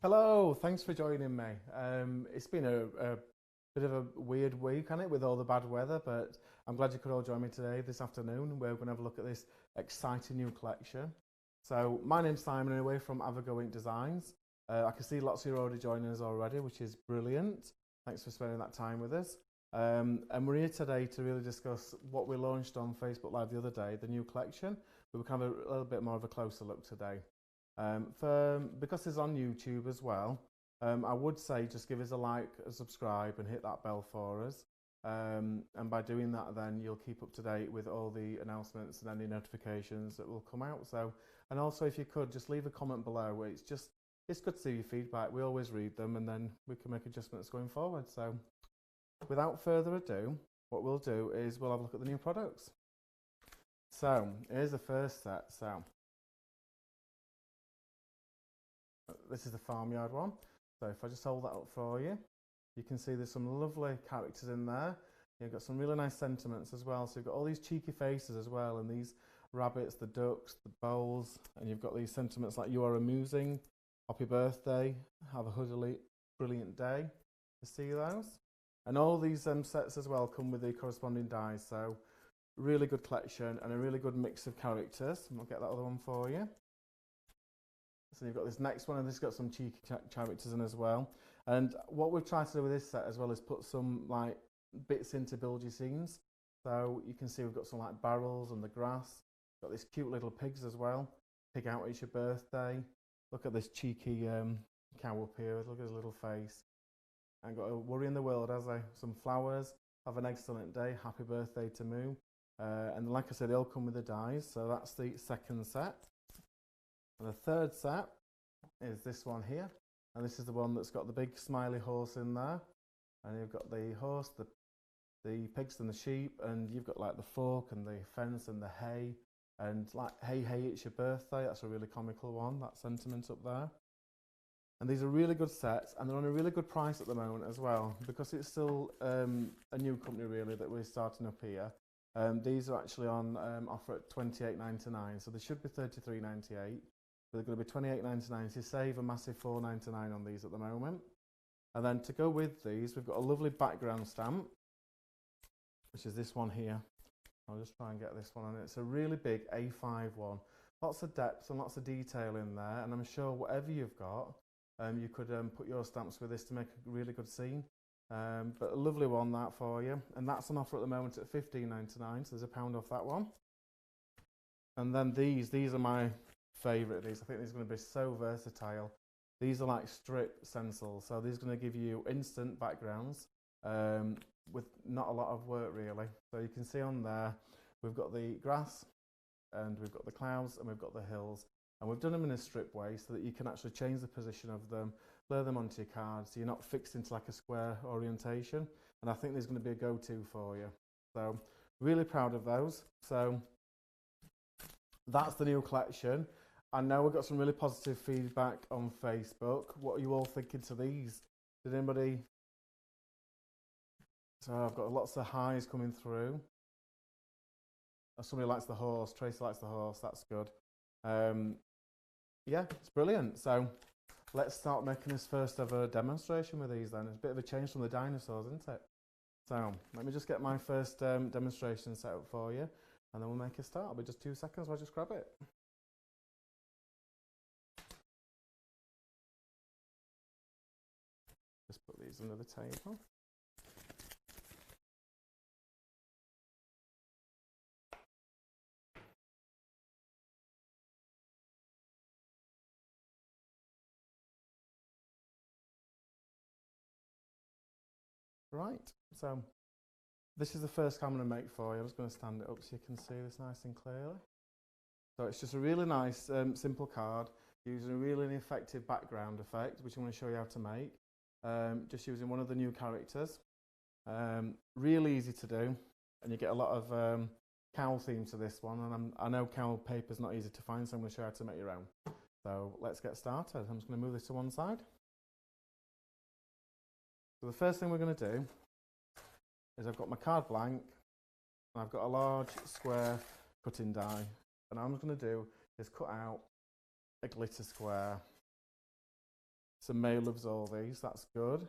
Hello, thanks for joining me. It's been a bit of a weird week, hasn't it, with all the bad weather, but I'm glad you could all join me today, this afternoon. We're going to have a look at this exciting new collection. So, my name's Simon, anyway, from AVAGO-INK Designs. I can see lots of you are already joining us already, which is brilliant. Thanks for spending that time with us. And we're here today to really discuss what we launched on Facebook Live the other day, the new collection. But we'll have a little bit more of a closer look today. Because it's on YouTube as well, I would say just give us a like, a subscribe and hit that bell for us. And by doing that, then you'll keep up to date with all the announcements and any notifications that will come out. So, and also if you could just leave a comment below. It's good to see your feedback. We always read them and then we can make adjustments going forward. So without further ado, what we'll do is we'll have a look at the new products. So here's the first set. So this is the farmyard one. So if I just hold that up for you, you can see there's some lovely characters in there. You've got some really nice sentiments as well. So you've got all these cheeky faces as well, and these rabbits, the ducks, the bowls, and you've got these sentiments like "You are amusing," "Happy birthday," "Have a hoodily brilliant day." You see those? And all these sets as well come with the corresponding dies. So really good collection and a really good mix of characters. And I'll get that other one for you. So you've got this next one, and this has got some cheeky characters in as well. And what we've tried to do with this set as well is put some like bits in to build your scenes. So you can see we've got some like barrels and the grass. Got these cute little pigs as well. Pig out, it's your birthday. Look at this cheeky cow up here. Look at his little face. And got a worry in the world, has I? Some flowers. Have an excellent day. Happy birthday to Moo. And like I said, they all come with the dies. So that's the second set. And the third set is this one here, and this is the one that's got the big smiley horse in there, and you've got the horse, the pigs and the sheep, and you've got like the fork and the fence and the hay, and like hey it's your birthday. That's a really comical one, that sentiment up there. And these are really good sets, and they're on a really good price at the moment as well, because it's still a new company really that we're starting up here. These are actually on offer at $28.99, so they should be $33.98. They're going to be $28.99, so you save a massive $4.99 on these at the moment. And then to go with these, we've got a lovely background stamp, which is this one here. I'll just try and get this one on. It's a really big A5 one. Lots of depth and lots of detail in there, and I'm sure whatever you've got, you could put your stamps with this to make a really good scene. But a lovely one that for you. And that's on offer at the moment at $15.99, so there's £1 off that one. And then these are my favourite of these. I think these are going to be so versatile. These are like strip stencils, so these are going to give you instant backgrounds with not a lot of work really. So you can see on there we've got the grass and we've got the clouds and we've got the hills, and we've done them in a strip way so that you can actually change the position of them, layer them onto your card so you're not fixed into like a square orientation, and I think there's going to be a go-to for you. So really proud of those. So that's the new collection. I know we've got some really positive feedback on Facebook. What are you all thinking to these? Did anybody? So I've got lots of highs coming through. Somebody likes the horse. Tracy likes the horse. That's good. Yeah, it's brilliant. So let's start making this first ever demonstration with these then. It's a bit of a change from the dinosaurs, isn't it? So let me just get my first demonstration set up for you, and then we'll make a start. It'll be just 2 seconds. I'll just grab it. Just put these under the table. Right, so this is the first I'm going to make for you. I'm just going to stand it up so you can see this nice and clearly. So it's just a really nice simple card using a really effective background effect, which I'm going to show you how to make. Just using one of the new characters. Really easy to do, and you get a lot of cowl theme to this one, and I know cowl paper is not easy to find, so I'm going to show you how to make your own. So let's get started. I'm just going to move this to one side. So the first thing we're going to do is I've got my card blank, and I've got a large square cutting die, and all I'm going to do is cut out a glitter square. So May loves all these, that's good.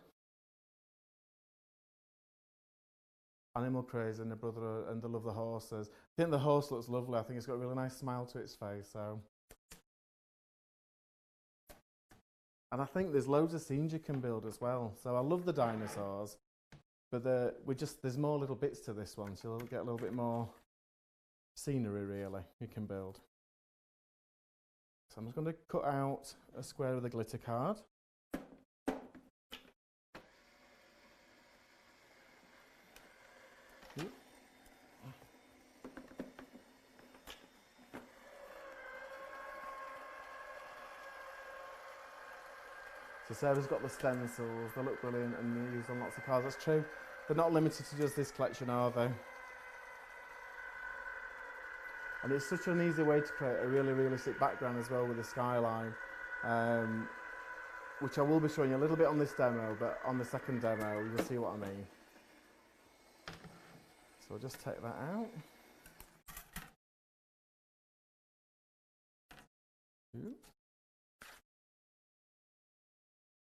Animal craze and the brother and the love the horses. I think the horse looks lovely. I think it's got a really nice smile to its face. So, and I think there's loads of scenes you can build as well. So I love the dinosaurs, but there's more little bits to this one, so you'll get a little bit more scenery really you can build. So I'm just going to cut out a square of the glitter card. So Sarah's got the stencils, they look brilliant and they're used on lots of cards. That's true. They're not limited to just this collection, are they? And it's such an easy way to create a really realistic background as well with the skyline, which I will be showing you a little bit on this demo, but on the second demo you'll see what I mean. So I'll just take that out.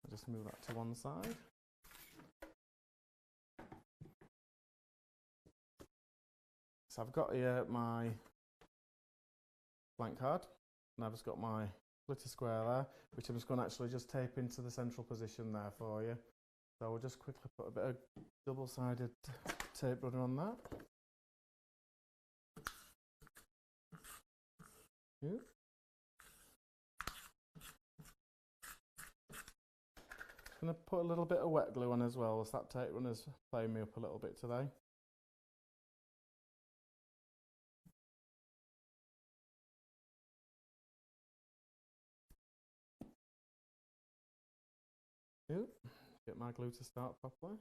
I'll just move that to one side. So I've got here my blank card, and I've just got my glitter square there, which I'm just going to actually just tape into the central position there for you. So we'll just quickly put a bit of double-sided tape runner on that. Yeah. I'm going to put a little bit of wet glue on as well, as that tape runner's playing me up a little bit today. Yep. Get my glue to start properly.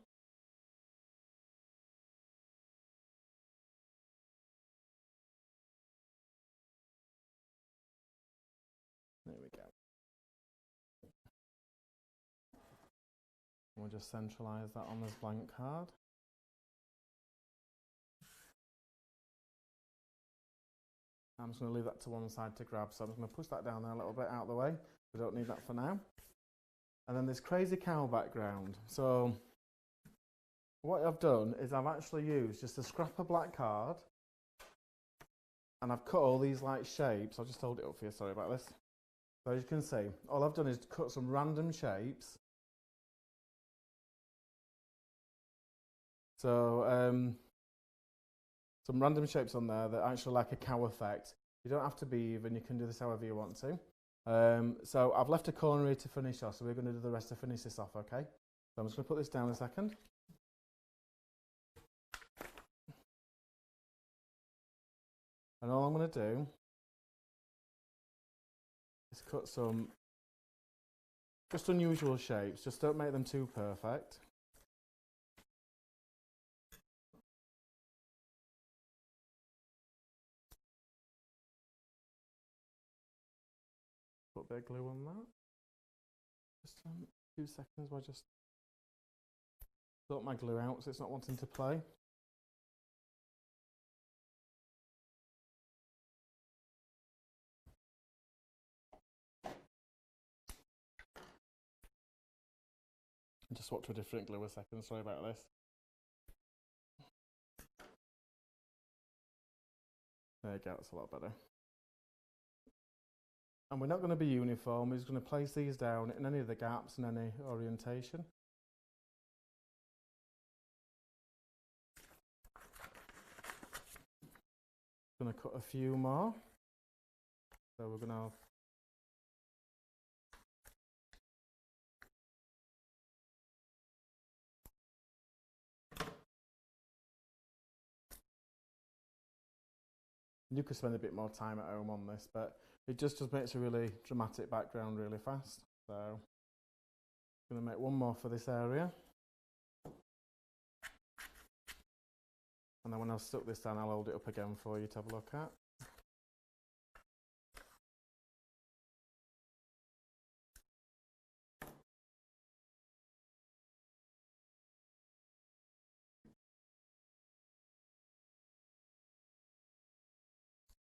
There we go. We'll just centralise that on this blank card. I'm just going to leave that to one side to grab, so I'm just going to push that down there a little bit out of the way. We don't need that for now. And then this crazy cow background. So what I've done is I've actually used just a scrap of black card, and I've cut all these like shapes. I'll just hold it up for you, sorry about this. So as you can see, all I've done is cut some random shapes. So some random shapes on there that actually like a cow effect. You don't have to be even, you can do this however you want to. So I've left a corner here to finish off, so we're going to do the rest to finish this off, okay? So I'm just going to put this down a second. And all I'm going to do is cut some just unusual shapes, just don't make them too perfect. Put a bit of glue on that. Just a few seconds while I just sort my glue out so it's not wanting to play. I just swap to a different glue a second, sorry about this. There you go, that's a lot better. And we're not going to be uniform, we're just going to place these down in any of the gaps and any orientation. Going to cut a few more. So we're going to have you could spend a bit more time at home on this, but it just makes a really dramatic background really fast. So I'm going to make one more for this area. And then when I've stuck this down, I'll hold it up again for you to have a look at.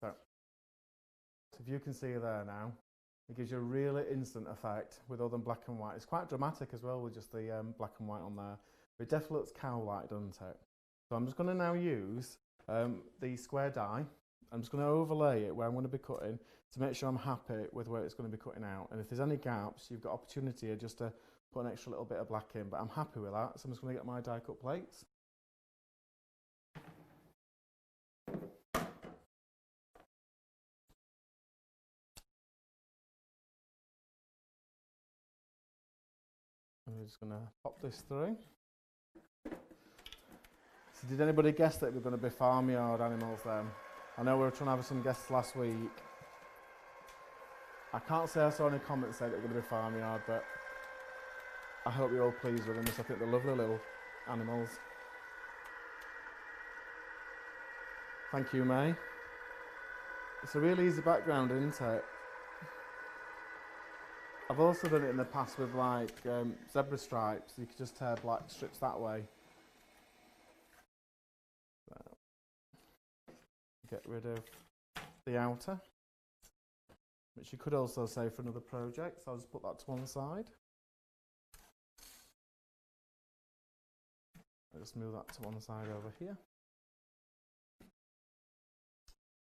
So if you can see there now, It gives you a really instant effect with all them black and white. It's quite dramatic as well with just the black and white on there. But it definitely looks cow-like, doesn't it? So I'm just going to now use the square die. I'm just going to overlay it where I'm going to be cutting to make sure I'm happy with where it's going to be cutting out. And if there's any gaps, you've got opportunity here just to put an extra little bit of black in. But I'm happy with that, so I'm just going to get my die cut plates. I'm just going to pop this through. So did anybody guess that we're going to be farmyard animals then? I know we were trying to have some guests last week. I can't say I saw any comments saying that we're going to be farmyard, but I hope you're all pleased with them. I think they're lovely little animals. Thank you, May. It's a really easy background, isn't it? I've also done it in the past with like zebra stripes. You could just tear black strips that way. So, get rid of the outer, which you could also save for another project. So I'll just put that to one side. I'll just move that to one side over here.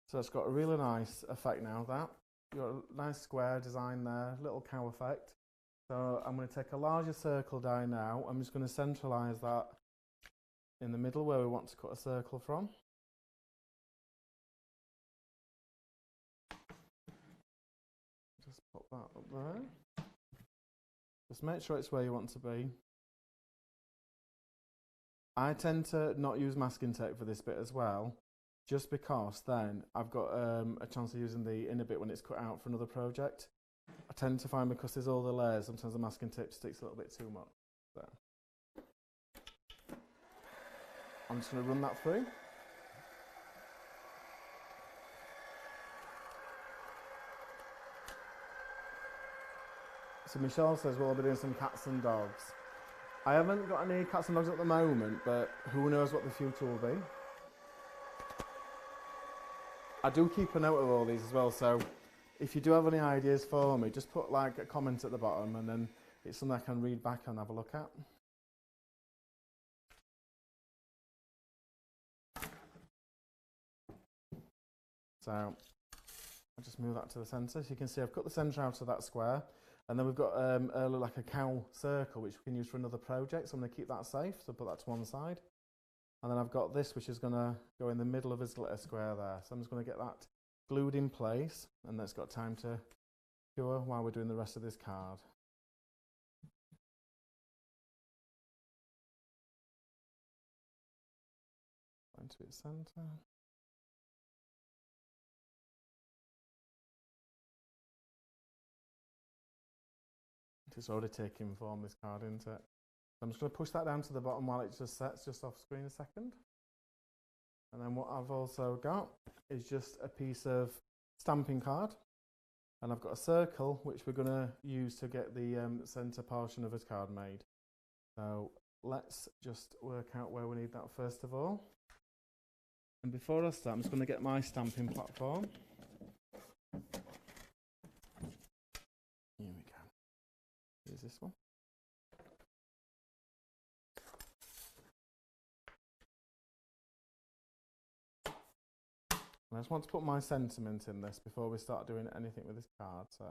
So it's got a really nice effect now, that. You've got a nice square design there, little cow effect. So I'm going to take a larger circle die now. I'm just going to centralise that in the middle where we want to cut a circle from. Just pop that up there. Just make sure it's where you want to be. I tend to not use masking tape for this bit as well, just because then I've got a chance of using the inner bit when it's cut out for another project. I tend to find because there's all the layers, sometimes the masking tape sticks a little bit too much. So I'm just going to run that through. So Michelle says, well, I'll be doing some cats and dogs. I haven't got any cats and dogs at the moment, but who knows what the future will be. I do keep a note of all these as well, so if you do have any ideas for me, just put like a comment at the bottom and then it's something I can read back and have a look at. So I'll just move that to the centre. So you can see I've cut the centre out of that square, and then we've got like a cow circle which we can use for another project, so I'm going to keep that safe, so put that to one side. And then I've got this which is going to go in the middle of his glitter square there. So I'm just going to get that glued in place, and that's got time to cure while we're doing the rest of this card. Into its centre. It's already taking form, this card, isn't it? I'm just going to push that down to the bottom while it just sets just off screen a second. And then what I've also got is just a piece of stamping card. And I've got a circle which we're going to use to get the centre portion of his card made. So let's just work out where we need that first of all. And before I start, I'm just going to get my stamping platform. Here we go. Here's this one. And I just want to put my sentiment in this before we start doing anything with this card, so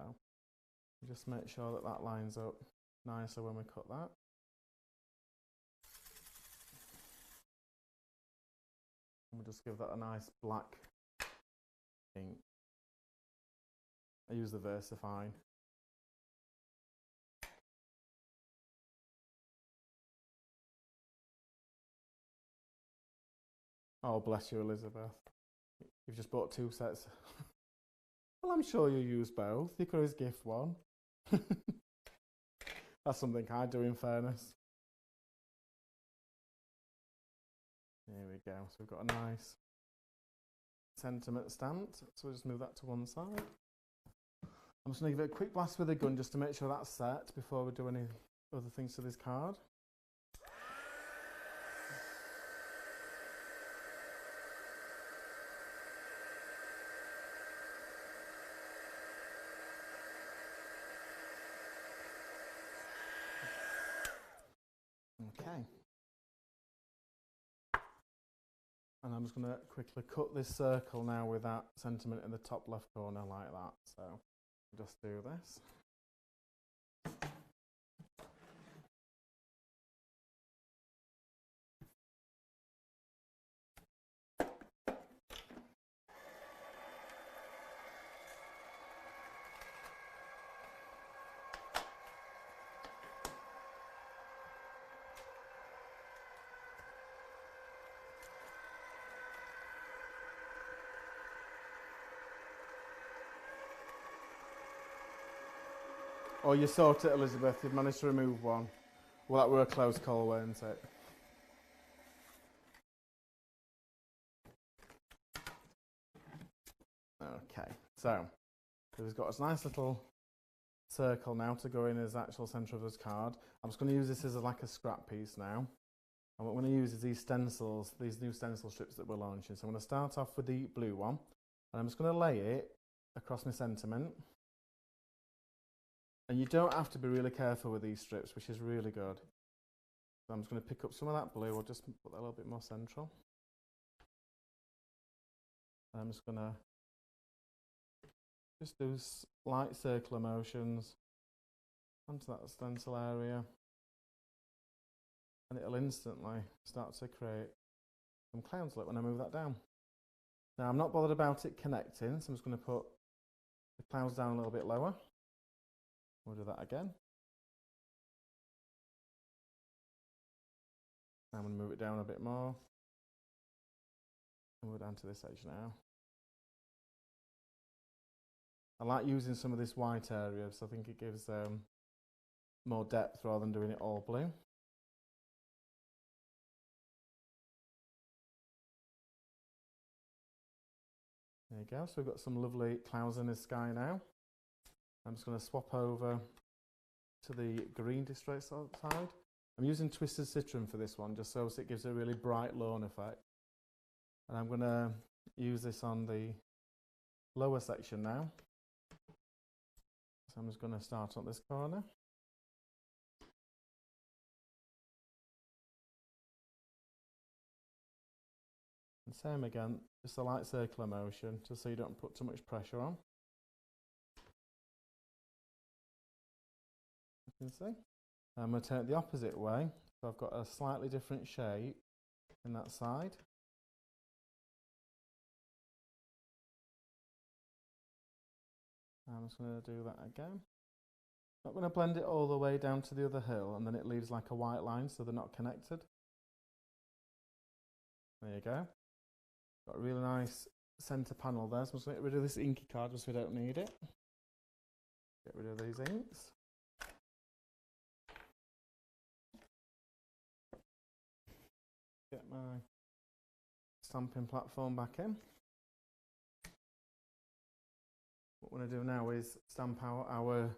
just make sure that that lines up nicer when we cut that. And we'll just give that a nice black ink. I use the VersaFine. Oh, bless you, Elizabeth. You've just bought 2 sets. Well, I'm sure you use both. You could always gift one. That's something I do, in fairness. Here we go. So we've got a nice sentiment stamped. So we'll just move that to one side. I'm just going to give it a quick blast with a gun just to make sure that's set before we do any other things to this card. And I'm just going to quickly cut this circle now with that sentiment in the top left corner like that. So I'll just do this. Oh, you sort it, Elizabeth. You've managed to remove one. Well, that were a close call, weren't it? Okay, so we've got a nice little circle now to go in as actual centre of this card. I'm just going to use this as like a scrap piece now. And what I'm going to use is these stencils, these new stencil strips that we're launching. So I'm going to start off with the blue one, and I'm just going to lay it across my sentiment. And you don't have to be really careful with these strips, which is really good. So I'm just going to pick up some of that blue, or just put that a little bit more central. And I'm just going to just do light circular motions onto that stencil area. And it'll instantly start to create some clouds when I move that down. Now I'm not bothered about it connecting, so I'm just going to put the clouds down a little bit lower. We'll do that again. I'm going to move it down a bit more. And we're down to this edge now. I like using some of this white area, so I think it gives more depth rather than doing it all blue. There you go, so we've got some lovely clouds in the sky now. I'm just going to swap over to the green distress side. I'm using Twisted Citron for this one, just so it gives a really bright lawn effect. And I'm going to use this on the lower section now. So I'm just going to start on this corner. And same again, just a light circular motion, just so you don't put too much pressure on. You can see. I'm going to turn it the opposite way, so I've got a slightly different shape in that side. I'm just going to do that again. Not going to blend it all the way down to the other hill, and then it leaves like a white line, so they're not connected. There you go. Got a really nice centre panel there, so I'm just going to get rid of this inky card just so we don't need it. Get rid of these inks. Get my stamping platform back in. What we're going to do now is stamp out our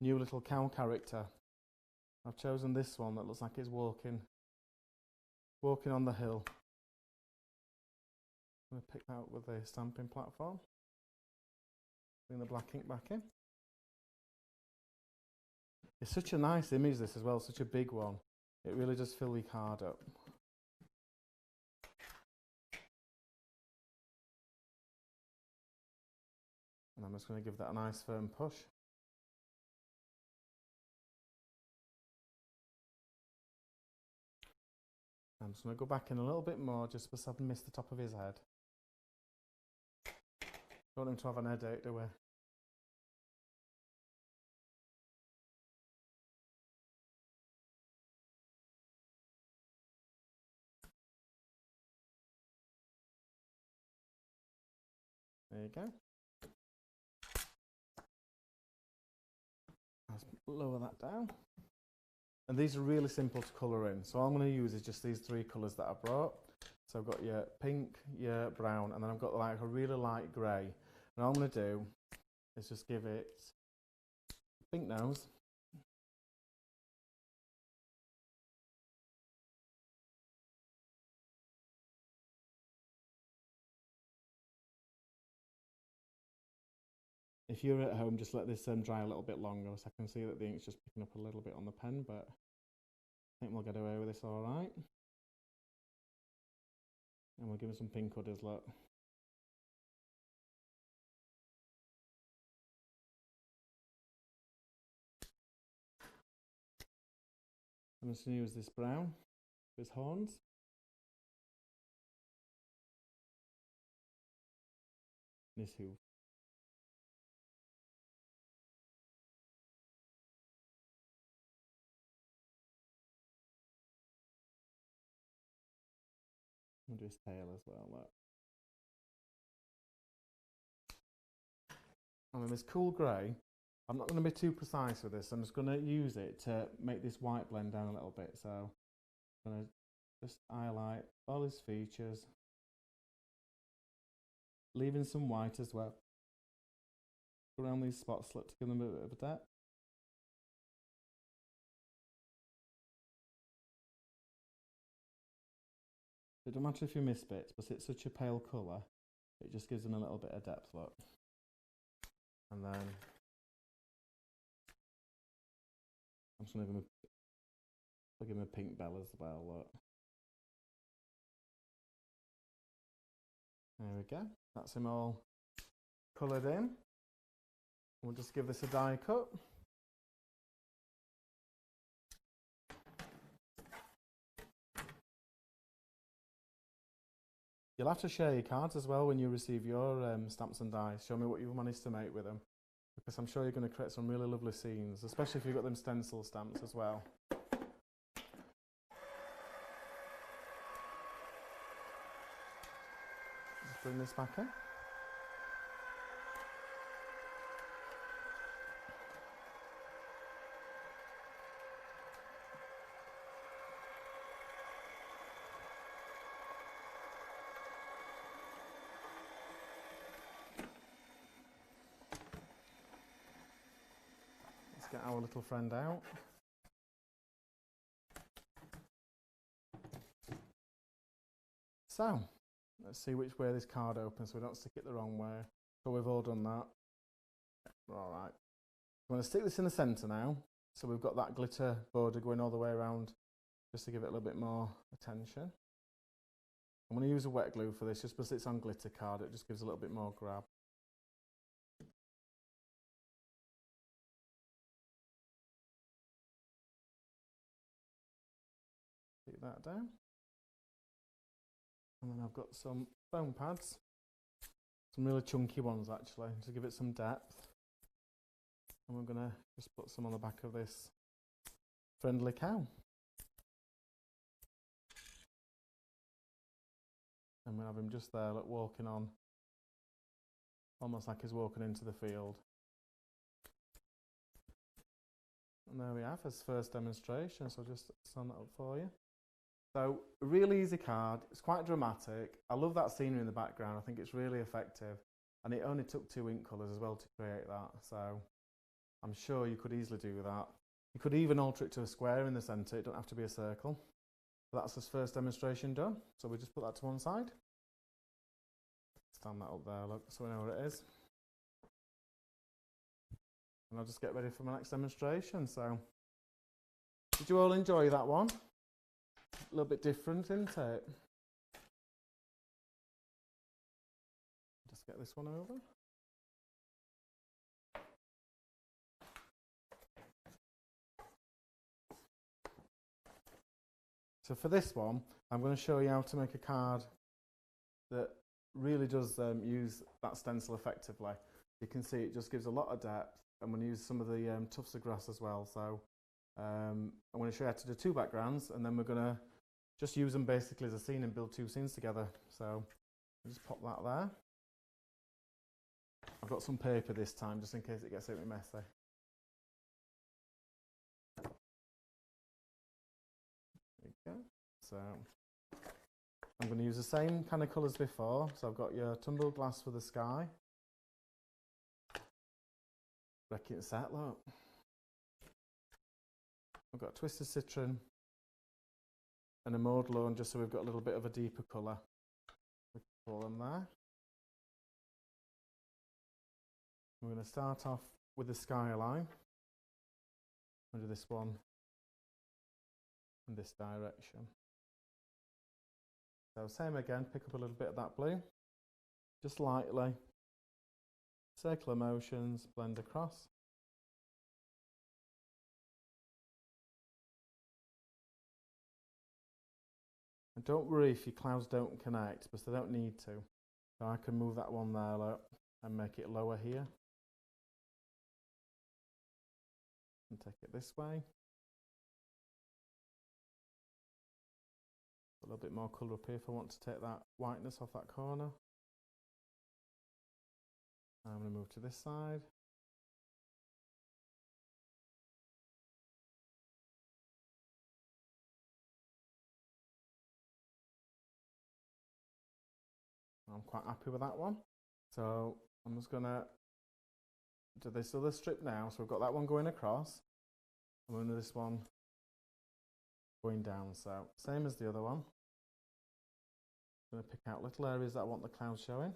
new little cow character. I've chosen this one that looks like it's walking on the hill. I'm going to pick that up with the stamping platform. Bring the black ink back in. It's such a nice image this as well, such a big one. It really does fill the card up. And I'm just going to give that a nice firm push. I'm just going to go back in a little bit more just because I've missed the top of his head. Don't want him to have an headache, do we? There you go. Let's lower that down. And these are really simple to colour in. So all I'm going to use is just these three colours that I brought. So I've got your pink, your brown, and then I've got like a really light grey. And all I'm going to do is just give it a pink nose. If you're at home, just let this dry a little bit longer, so I can see that the ink's just picking up a little bit on the pen, but I think we'll get away with this all right. And we'll give it some pink hoodies, look. I'm just going to use this brown for his horns. And his hoof. I'll do his tail as well, look. And then this cool grey, I'm not going to be too precise with this. I'm just going to use it to make this white blend down a little bit. So I'm going to just highlight all his features, leaving some white as well around these spots, look, to give them a bit of a depth. It don't matter if you miss bits, but it's such a pale colour, it just gives them a little bit of depth, look. And then I'm just going to give him a pink bell as well, look. There we go, that's him all coloured in. We'll just give this a die cut. You'll have to share your cards as well when you receive your stamps and dies. Show me what you've managed to make with them, because I'm sure you're going to create some really lovely scenes, especially if you've got them stencil stamps as well. Just bring this back in. Get our little friend out. So let's see which way this card opens so we don't stick it the wrong way. So we've all done that. Alright. I'm going to stick this in the centre now. So we've got that glitter border going all the way around, just to give it a little bit more attention. I'm going to use a wet glue for this just because it's on glitter card, it just gives a little bit more grab. Stick that down. And then I've got some foam pads, some really chunky ones actually, to give it some depth. And we're going to just put some on the back of this friendly cow. And we'll have him just there, look, walking on, almost like he's walking into the field. And there we have his first demonstration, so I'll just stand that up for you. So, a really easy card, it's quite dramatic. I love that scenery in the background, I think it's really effective. And it only took 2 ink colours as well to create that, so I'm sure you could easily do that. You could even alter it to a square in the centre, it don't have to be a circle. So that's his first demonstration done, so we just put that to one side. Stand that up there, look, so we know where it is. And I'll just get ready for my next demonstration. So, did you all enjoy that one? A little bit different, isn't it? Just get this one over. So for this one, I'm going to show you how to make a card that really does use that stencil effectively. You can see it just gives a lot of depth. I'm going to use some of the tufts of grass as well. So I'm going to show you how to do 2 backgrounds, and then we're going to just use them basically as a scene and build 2 scenes together. So I'll just pop that there. I've got some paper this time just in case it gets a bit messy. There you go. So I'm going to use the same kind of colours before. So I've got your tumbled glass for the sky. Wrecking set, look. I've got twisted citron and a mauve lawn, just so we've got a little bit of a deeper colour. We can pull them there. We're going to start off with the skyline. I'll do this one in this direction. So same again, pick up a little bit of that blue, just lightly, circular motions, blend across. And don't worry if your clouds don't connect, because they don't need to. So I can move that one there and make it lower here. And take it this way. A little bit more colour up here if I want to take that whiteness off that corner. I'm going to move to this side. I'm quite happy with that one. So I'm just going to do this other strip now. So we've got that one going across. I'm going to do this one going down. So same as the other one. I'm going to pick out little areas that I want the clouds showing.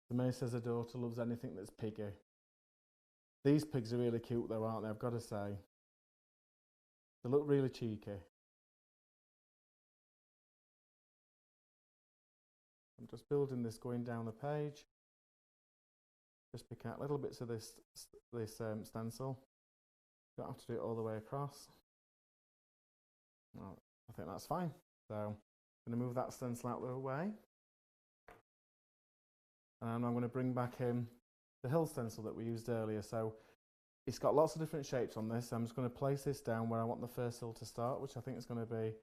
The May says her daughter loves anything that's piggy. These pigs are really cute though, aren't they? I've got to say. They look really cheeky. I'm just building this going down the page. Just pick out little bits of this stencil. Don't have to do it all the way across. Well, I think that's fine. So I'm going to move that stencil out of the way. And I'm going to bring back in the hill stencil that we used earlier. So it's got lots of different shapes on this. I'm just going to place this down where I want the first hill to start, which I think is going to be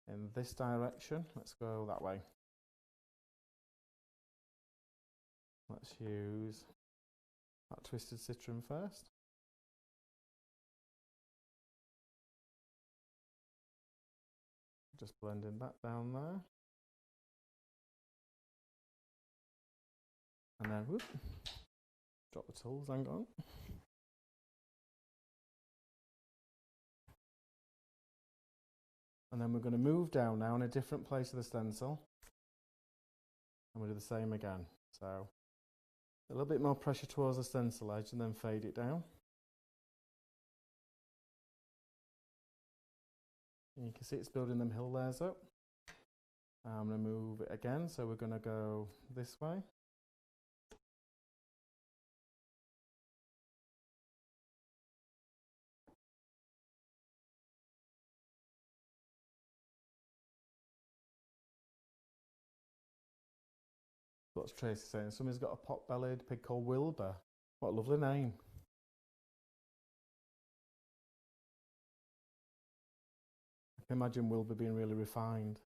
in this direction. Let's go that way. Let's use that twisted citron first. Just blending that down there. And then, whoop, drop the tools, hang on. And then we're going to move down now in a different place of the stencil. And we'll do the same again. So a little bit more pressure towards the stencil edge and then fade it down. And you can see it's building them hill layers up. I'm going to move it again, so we're going to go this way. What's Tracy saying? Somebody's got a pot-bellied pig called Wilbur. What a lovely name. I can imagine Wilbur being really refined.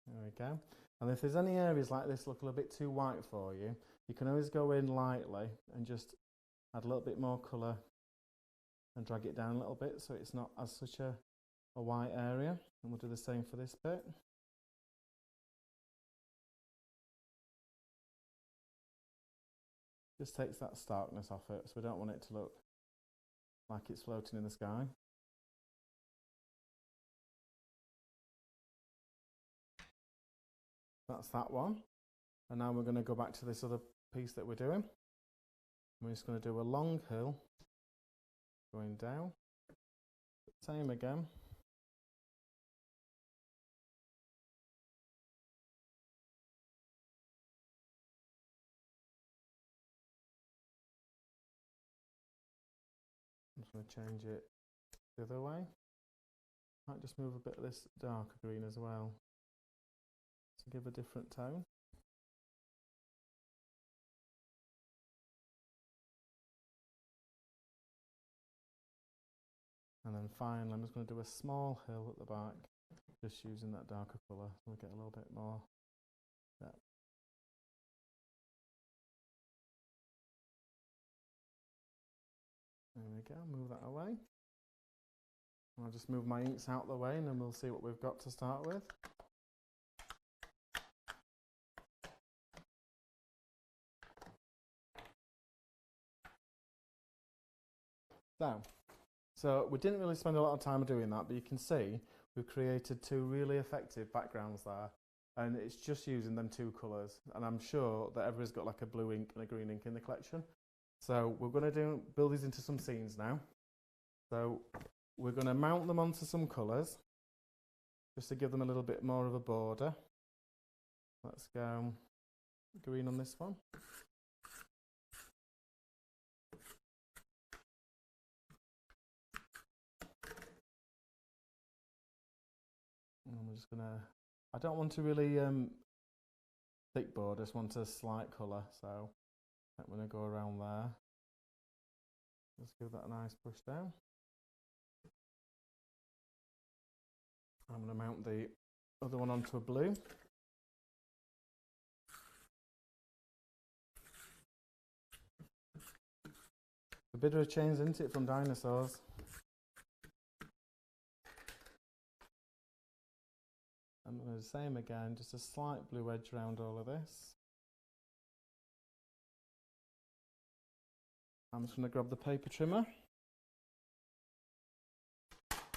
There we go. And if there's any areas like this look a little bit too white for you, you can always go in lightly and just add a little bit more colour and drag it down a little bit so it's not as such a white area. And we'll do the same for this bit. Just takes that starkness off it, so we don't want it to look like it's floating in the sky. That's that one. And now we're going to go back to this other piece that we're doing. We're just going to do a long hill going down. Same again. I'm just going to change it the other way. Might just move a bit of this darker green as well to give a different tone. And then finally, I'm just going to do a small hill at the back, just using that darker colour. So we'll get a little bit more depth. There we go, move that away. I'll just move my inks out of the way and then we'll see what we've got to start with. So we didn't really spend a lot of time doing that, but you can see we've created two really effective backgrounds there. and it's just using them two colours. And I'm sure that everybody's got like a blue ink and a green ink in the collection. So we're going to build these into some scenes now. So we're going to mount them onto some colours, just to give them a little bit more of a border. Let's go green on this one. And I'm just gonna, I don't want to really thick border, I just want a slight colour, so I'm gonna go around there. Let's give that a nice push down. I'm gonna mount the other one onto a blue. A bit of a change, isn't it, from dinosaurs? I'm going to do the same again, just a slight blue edge around all of this. I'm just going to grab the paper trimmer.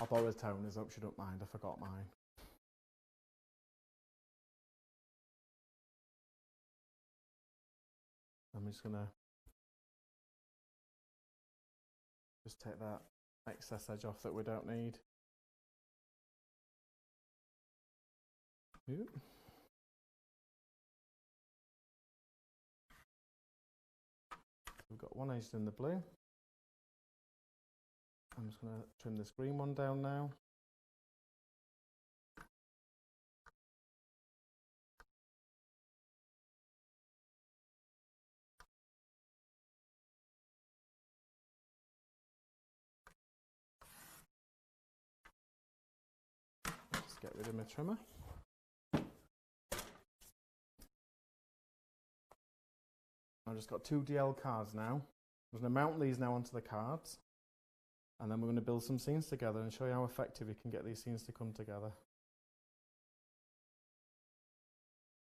I'll borrow toners, hope you don't mind, I forgot mine. I'm just going to take that excess edge off that we don't need. Ooh. We've got one edge in the blue. I'm just going to trim this green one down now. Just get rid of my trimmer. I've just got 2 DL cards now. I'm going to mount these now onto the cards, and then we're going to build some scenes together and show you how effective you can get these scenes to come together.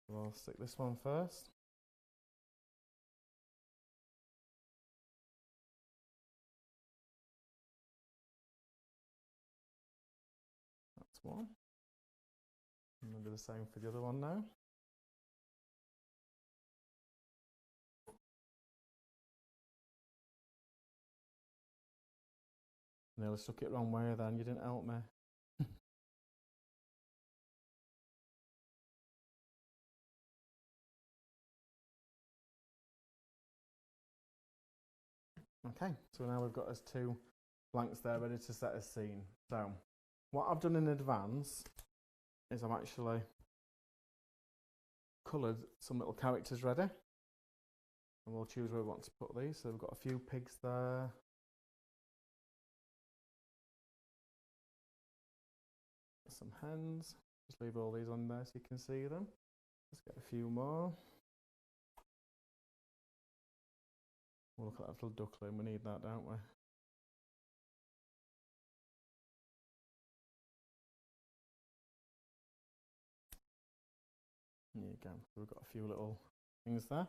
We'll stick this one first. That's one. I'm going to do the same for the other one now. Nearly stuck it wrong way then, you didn't help me. Okay, so now we've got us 2 blanks there ready to set a scene. So what I've done in advance is I've actually coloured some little characters ready, and we'll choose where we want to put these. So we've got a few pigs there. Some hens. Just leave all these on there so you can see them. Let's get a few more. We'll look at that little duckling, we need that, don't we? There you go, so we've got a few little things there.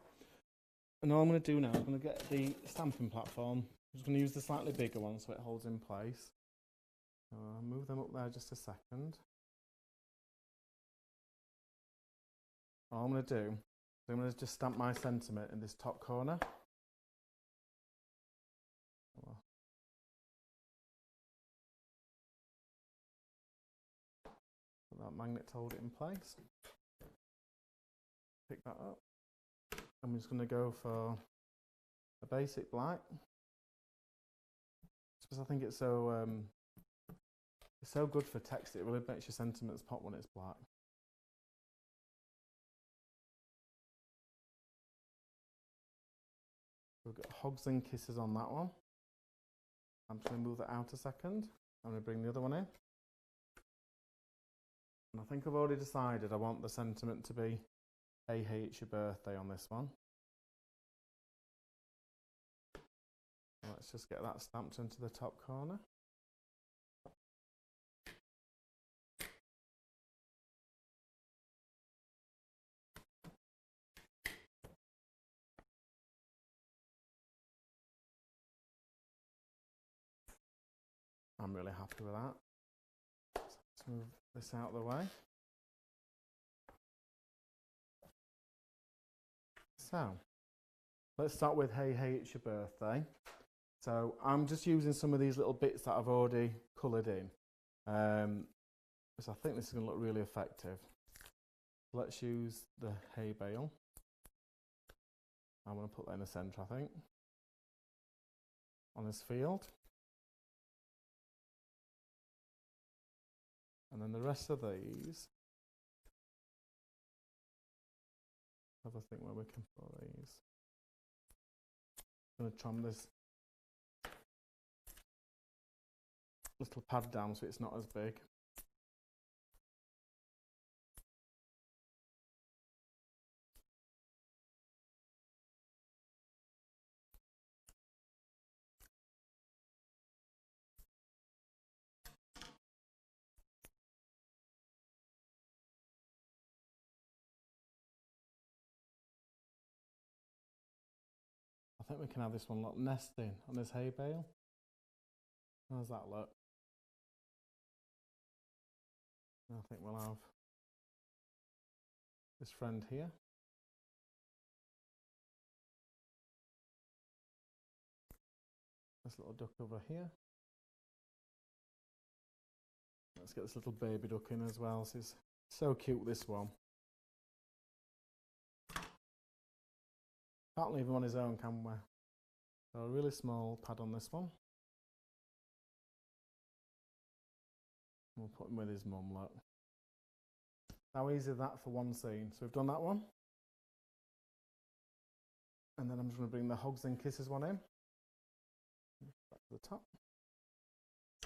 And all I'm going to do now, I'm going to get the stamping platform. I'm just going to use the slightly bigger one so it holds in place. I'll move them up there just a second. All I'm going to do is I'm going to just stamp my sentiment in this top corner. Put that magnet to hold it in place. Pick that up. I'm just going to go for a basic black, because I think it's so good for text. It really makes your sentiments pop when it's black. We've got Hogs and Kisses on that one. I'm just going to move that out a second. I'm going to bring the other one in. And I think I've already decided I want the sentiment to be "Hey, hey, it's your birthday" on this one. Let's just get that stamped into the top corner. I'm really happy with that. Let's move this out of the way. So let's start with Hey Hey It's Your Birthday. So I'm just using some of these little bits that I've already coloured in. So I think this is going to look really effective. Let's use the hay bale. I'm going to put that in the centre, I think, on this field. And then the rest of these, have a think where we can put these. I'm going to trim this little pad down so it's not as big. I think we can have this one look nesting on this hay bale. How's that look? I think we'll have this friend here. This little duck over here. Let's get this little baby duck in as well. This is so cute, this one. Can't leave him on his own, can we? So a really small pad on this one. We'll put him with his mum, look. How easy is that for one scene? So we've done that one. And then I'm just going to bring the Hugs and Kisses one in. Back to the top.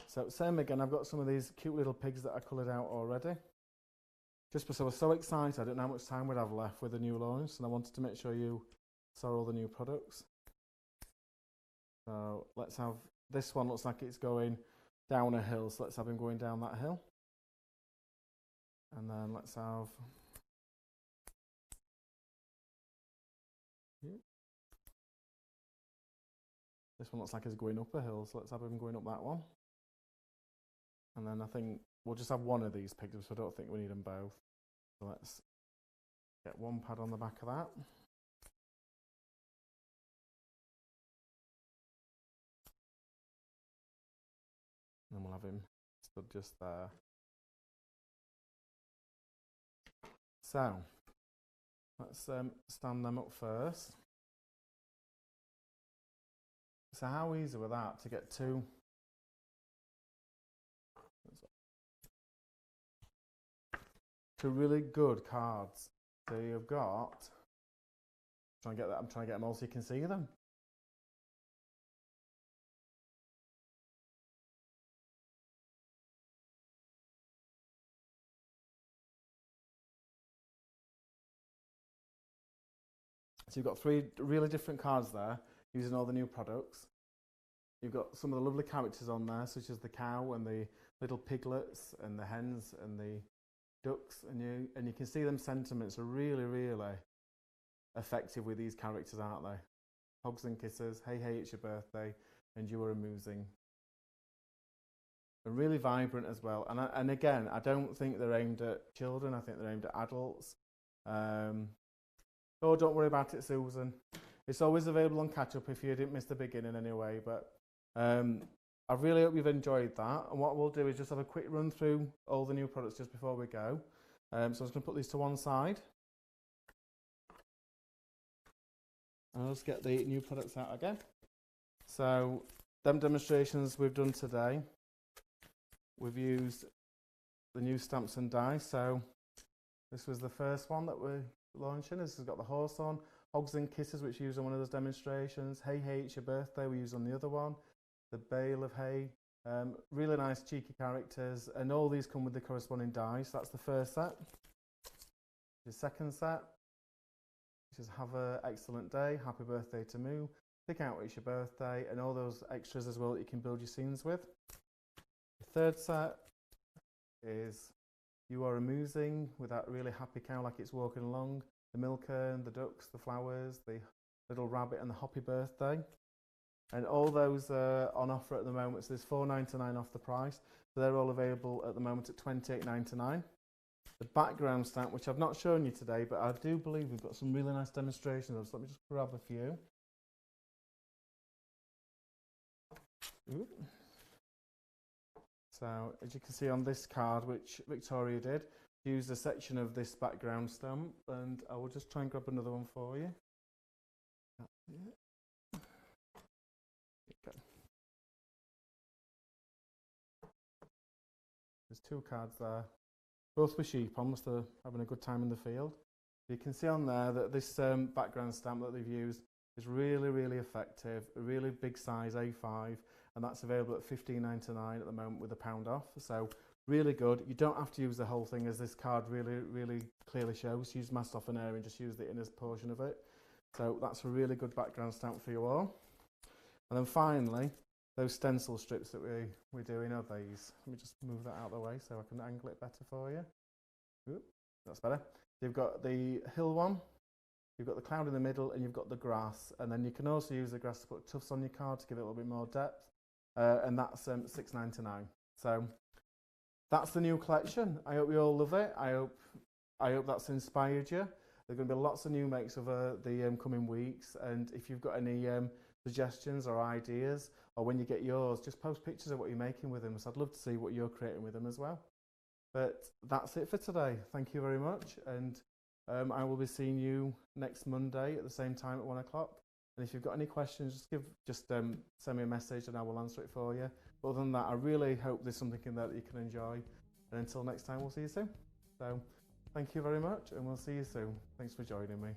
So same again, I've got some of these cute little pigs that I coloured out already. Just because I was so excited, I didn't know how much time we'd have left with the new launch, and I wanted to make sure you saw all the new products. So let's have, this one looks like it's going down a hill, so let's have him going down that hill. And then let's have, this one looks like it's going up a hill, so let's have him going up that one. And then I think we'll just have one of these pigs, so I don't think we need them both. So let's get one pad on the back of that. And then we'll have him stood just there. So let's stand them up first. So how easy was that to get two really good cards? So you've got, I'm trying to get them all so you can see them. So you've got three really different cards there, using all the new products. You've got some of the lovely characters on there, such as the cow and the little piglets and the hens and the ducks, and you can see them sentiments are really, really effective with these characters, aren't they? Hugs and Kisses, Hey Hey It's Your Birthday, and You Are Amusing. They're really vibrant as well, and again, I don't think they're aimed at children. I think they're aimed at adults. Oh, don't worry about it, Susan. It's always available on catch up if you didn't miss the beginning anyway. But I really hope you've enjoyed that. And what we'll do is just have a quick run through all the new products just before we go. So I'm just going to put these to one side. And I'll just get the new products out again. So them demonstrations we've done today, we've used the new stamps and dies. So this was the first one that we're launching. This has got the horse on. Hugs and Kisses, which we used on one of those demonstrations. Hey Hey It's Your Birthday, we used on the other one. The bale of hay. Really nice cheeky characters, and all these come with the corresponding dies. So that's the first set. The second set, which is Have an Excellent Day, Happy Birthday to Moo, Pick Out It's Your Birthday, and all those extras as well that you can build your scenes with. The third set is You Are Amusing, with that really happy cow like it's walking along, the milker and the ducks, the flowers, the little rabbit and the happy birthday. And all those are on offer at the moment, so there's $4.99 off the price. So they're all available at the moment at $28.99. the background stamp, which I've not shown you today, but I do believe we've got some really nice demonstrations of. So let me just grab a few. Ooh. So as you can see on this card, which Victoria did, used a section of this background stamp, and I will just try and grab another one for you. Okay. There's 2 cards there, both with sheep on, must have having a good time in the field. You can see on there that this background stamp that they've used is really, really effective, a really big size A5, and that's available at £15.99 at the moment with £1 off. So really good. You don't have to use the whole thing, as this card really clearly shows. Use masked off an area and just use the inner portion of it. So that's a really good background stamp for you all. And then finally, those stencil strips that we're doing are these. Let me just move that out of the way so I can angle it better for you. Ooh, that's better. You've got the hill one, you've got the cloud in the middle, and you've got the grass. And then you can also use the grass to put tufts on your card to give it a little bit more depth. And that's £6.99. So that's the new collection. I hope you all love it. I hope that's inspired you. There are going to be lots of new makes over the coming weeks. And if you've got any suggestions or ideas, or when you get yours, just post pictures of what you're making with them. So I'd love to see what you're creating with them as well. But that's it for today. Thank you very much, and I will be seeing you next Monday at the same time at 1 o'clock. And if you've got any questions, just send me a message and I will answer it for you. But other than that, I really hope there's something in there that you can enjoy. And until next time, we'll see you soon. So thank you very much, and we'll see you soon. Thanks for joining me.